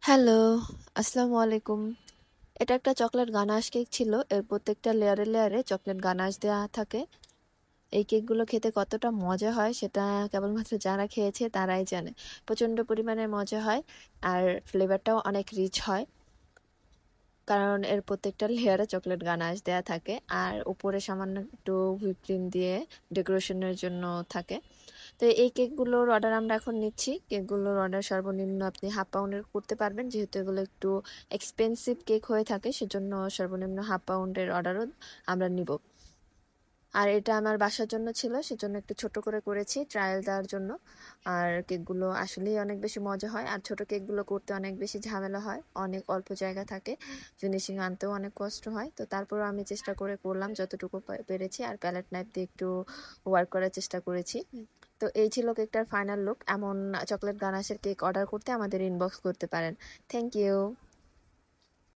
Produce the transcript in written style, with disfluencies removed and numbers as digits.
Hello, আসসালামু আলাইকুম। এটা একটা চকলেট গানাশ কেক ছিল। এর প্রত্যেকটা লেয়ারে, লেয়ারে চকলেট গানাশ দেওয়া থাকে। এই কেকগুলো খেতে কতটা মজা হয় সেটা কেবলমাত্র যারা খেয়েছে তারাই জানে। প্রচণ্ড পরিমাণে মজা হয় আর ফ্লেভারটাও অনেক রিচ হয়। কারণ এর প্রত্যেকটা লেয়ারে চকলেট গানাশ দেয়া থাকে আর উপরে সামান্য একটু হুইপ ক্রিম দিয়ে ডেকোরেশনের জন্য থাকে। তো এই কেকগুলোর অর্ডার আমরা এখন নিচ্ছি। কেকগুলোর অর্ডার সর্বনিম্ন আপনি হাফ পাউন্ডের করতে পারবেন, যেহেতু এগুলো একটু এক্সপেন্সিভ কেক হয়ে থাকে, সেজন্য সর্বনিম্ন হাফ পাউন্ডের অর্ডারও আমরা নিব। আর এটা আমার বাসার জন্য ছিল, সেজন্য একটু ছোট করে করেছি ট্রায়াল দেওয়ার জন্য। আর কেকগুলো আসলেই অনেক বেশি মজা হয়, আর ছোট কেকগুলো করতে অনেক বেশি ঝামেলা হয়, অনেক অল্প জায়গা থাকে, ফিনিশিং আনতেও অনেক কষ্ট হয়। তো তারপরও আমি চেষ্টা করে করলাম যতটুকু পেরেছি, আর প্যালেট নাইফ দিয়ে একটু ওয়ার্ক করার চেষ্টা করেছি। তো এই ছিল কেকটার ফাইনাল লুক। এমন চকলেট গানাশের কেক অর্ডার করতে আমাদের ইনবক্স করতে পারেন। Thank you.